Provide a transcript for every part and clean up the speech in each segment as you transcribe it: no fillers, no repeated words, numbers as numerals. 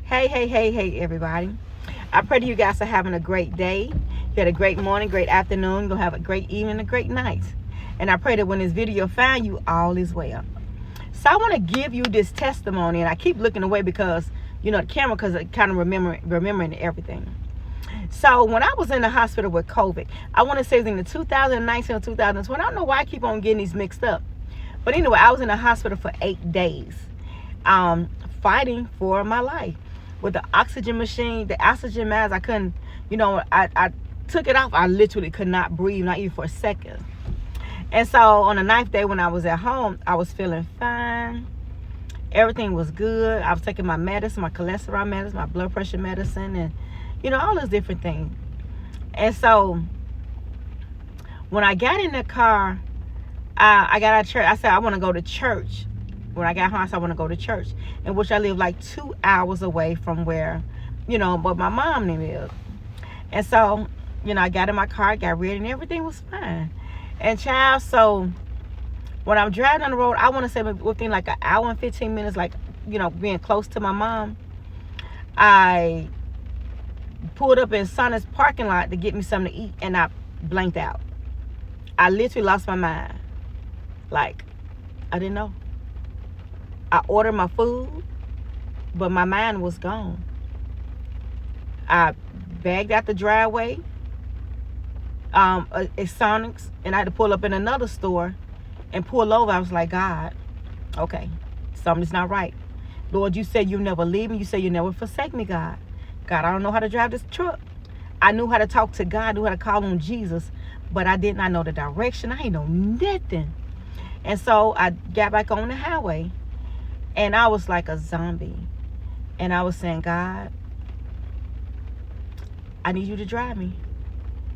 Hey, everybody. I pray that you guys are having a great day. You had a great morning, great afternoon. You're going to have a great evening, a great night. And I pray that when this video finds you, all is well. So I want to give you this testimony, and I keep looking away because, the camera, because I kind of remembering everything. So when I was in the hospital with COVID, I want to say it was in the 2019 or 2020. I don't know why I keep on getting these mixed up. But anyway, I was in the hospital for 8 days, fighting for my life. With the oxygen machine, the oxygen mask, I couldn't, I took it off. I literally could not breathe, not even for a second. And so on the 9th day when I was at home, I was feeling fine. Everything was good. I was taking my medicine, my cholesterol medicine, my blood pressure medicine, and, all those different things. And so when I got in the car, I got out of church. I said, I want to go to church. When I got home, I said, I want to go to church, in which I live like 2 hours away from where, but my mom lived. And so, I got in my car, got ready, and everything was fine. And child, so when I'm driving on the road, I want to say within like an hour and 15 minutes, like, being close to my mom, I pulled up in Sonic's parking lot to get me something to eat, and I blanked out. I literally lost my mind. Like, I didn't know. I ordered my food, but my mind was gone. I bagged out the driveway at Sonic's, and I had to pull up in another store and pull over. I was like, God, okay, something's not right. Lord, you said you'll never leave me. You said you'll never forsake me, God. God, I don't know how to drive this truck. I knew how to talk to God, knew how to call on Jesus, but I did not know the direction. I ain't know nothing. And so I got back on the highway. And I was like a zombie. And I was saying, God, I need you to drive me.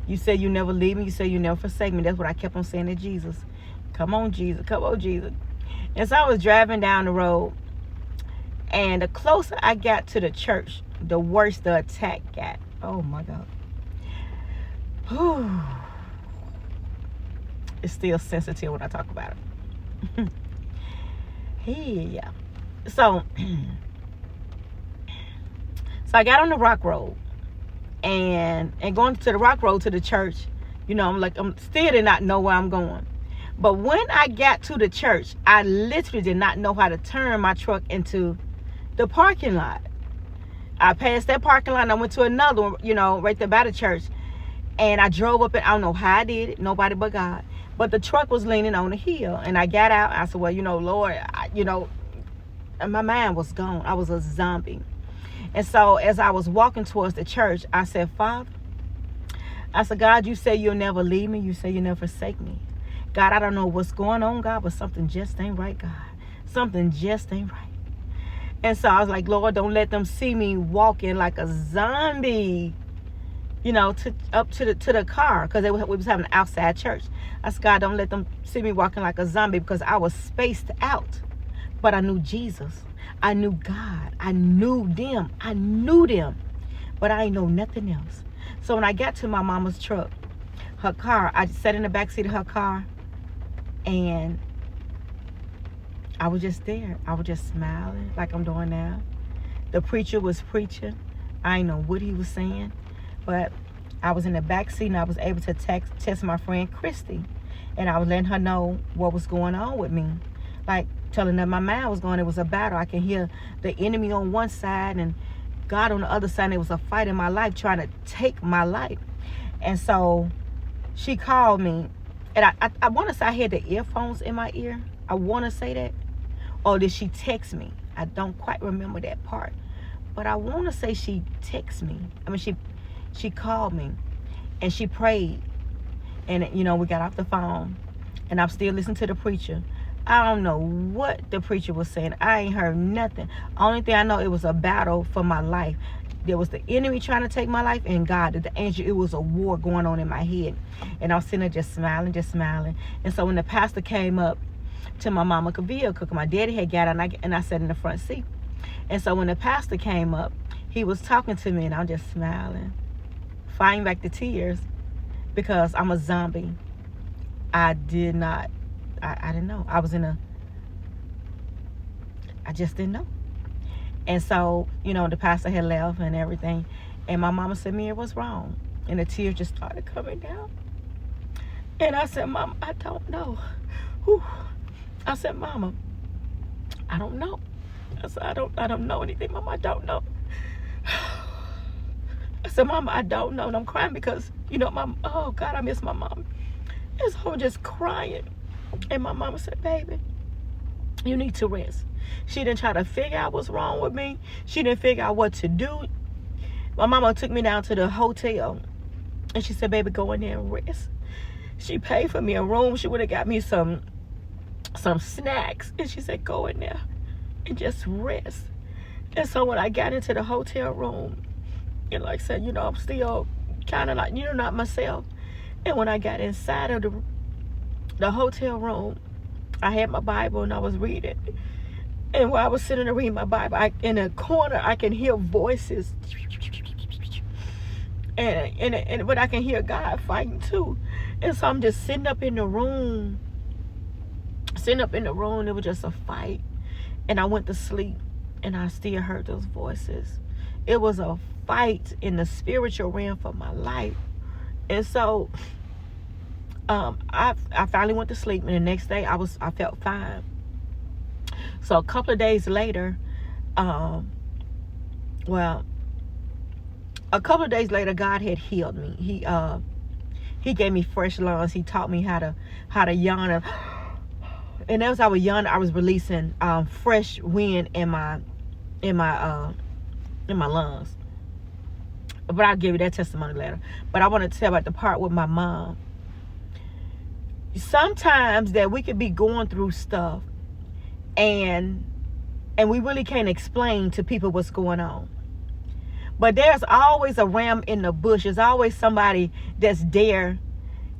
You said you never leave me. You said you never forsake me. That's what I kept on saying to Jesus. Come on, Jesus. Come on, Jesus. And so I was driving down the road. And the closer I got to the church, the worse the attack got. Oh, my God. Whew. It's still sensitive when I talk about it. Yeah. So I got on the rock road, and going to the rock road to the church, I'm still did not know where I'm going. But when I got to the church, I literally did not know how to turn my truck into the parking lot. I passed that parking lot and I went to another one, right there by the church. And I drove up, and I don't know how I did it, nobody but God. But the truck was leaning on the hill, and I got out. I said, well, Lord, and my mind was gone. I was a zombie. And so as I was walking towards the church, I said, Father, I said, God, you say you'll never leave me. You say you'll never forsake me. God, I don't know what's going on, God, but something just ain't right, God. Something just ain't right. And so I was like, Lord, don't let them see me walking like a zombie, up to the car, because we was having an outside church. I said, God, don't let them see me walking like a zombie, because I was spaced out. But I knew Jesus. I knew God. I knew them. But I ain't know nothing else. So when I got to my mama's truck, her car, I sat in the back seat of her car, and I was just there. I was just smiling like I'm doing now. The preacher was preaching. I didn't know what he was saying, but I was in the back seat, and I was able to text my friend Christy, and I was letting her know what was going on with me. Like, telling her my mind was going, it was a battle. I can hear the enemy on one side and God on the other side. And it was a fight in my life trying to take my life. And so she called me, and I want to say I had the earphones in my ear. I want to say that. Or did she text me? I don't quite remember that part. But I want to say she texted me. I mean, she called me, and she prayed. And, we got off the phone, and I'm still listening to the preacher. I don't know what the preacher was saying. I ain't heard nothing. Only thing I know, it was a battle for my life. There was the enemy trying to take my life, and God, the angel. It was a war going on in my head. And I was sitting there just smiling. And so when the pastor came up to my mama vehicle, my daddy had got out, and I sat in the front seat. And so when the pastor came up, he was talking to me, and I'm just smiling, fighting back the tears, because I'm a zombie. I didn't know. I just didn't know. And so, the pastor had left and everything. And my mama said, Mary, what's wrong? And the tears just started coming down. And I said, Mama, I don't know. Whew. I said, Mama, I don't know. I said, I don't know anything, Mama, I don't know. I said, Mama, I don't know. And I'm crying because, oh God, I miss my mom. And so I'm just crying. And my mama said, baby, you need to rest. She didn't try to figure out what's wrong with me. She didn't figure out what to do. My mama took me down to the hotel. And she said, baby, go in there and rest. She paid for me a room. She would have got me some snacks. And she said, go in there and just rest. And so when I got into the hotel room, and like I said, I'm still kind of like, not myself. And when I got inside of the hotel room, I had my Bible and I was reading. And while I was sitting there reading my Bible, in a corner, I can hear voices. But I can hear God fighting too. And so I'm just sitting up in the room. It was just a fight. And I went to sleep. And I still heard those voices. It was a fight in the spiritual realm for my life. And so I finally went to sleep. And the next day I felt fine. So a couple of days later, God had healed me. He gave me fresh lungs. He taught me how to yawn. And as I was yawning, I was releasing fresh wind in my lungs. But I'll give you that testimony later. But I want to tell about the part with my mom. Sometimes that we could be going through stuff and we really can't explain to people what's going on. But there's always a ram in the bush. There's always somebody that's there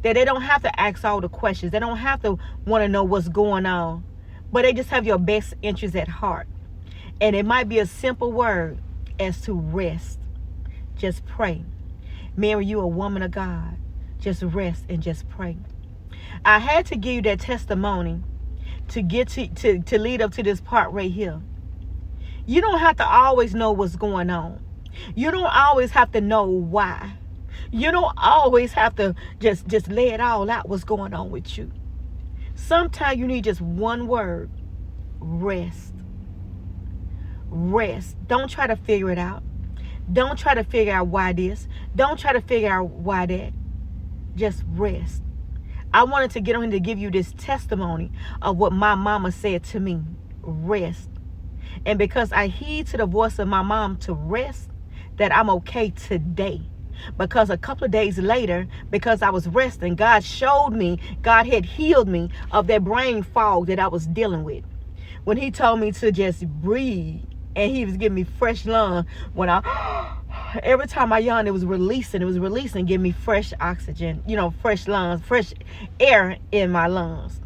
that they don't have to ask all the questions. They don't have to want to know what's going on. But they just have your best interests at heart. And it might be a simple word as to rest. Just pray. Mary, you a woman of God. Just rest and just pray. I had to give you that testimony to get to lead up to this part right here. You don't have to always know what's going on. You don't always have to know why. You don't always have to just lay it all out what's going on with you. Sometimes you need just one word. Rest. Rest. Don't try to figure it out. Don't try to figure out why this. Don't try to figure out why that. Just rest. I wanted to get on here to give you this testimony of what my mama said to me. Rest. And because I heed to the voice of my mom to rest, that I'm okay today. Because a couple of days later, because I was resting, God showed me, God had healed me of that brain fog that I was dealing with. When he told me to just breathe, and he was giving me fresh lungs. Every time I yawned, it was releasing, giving me fresh oxygen, fresh lungs, fresh air in my lungs.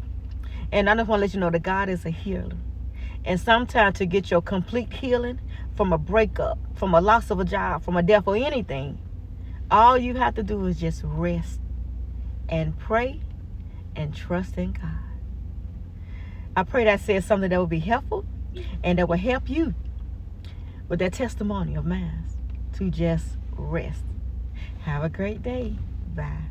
And I just want to let you know that God is a healer. And sometimes to get your complete healing from a breakup, from a loss of a job, from a death or anything, all you have to do is just rest and pray and trust in God. I pray that says something that will be helpful and that will help you with that testimony of mine to just rest. Have a great day. Bye.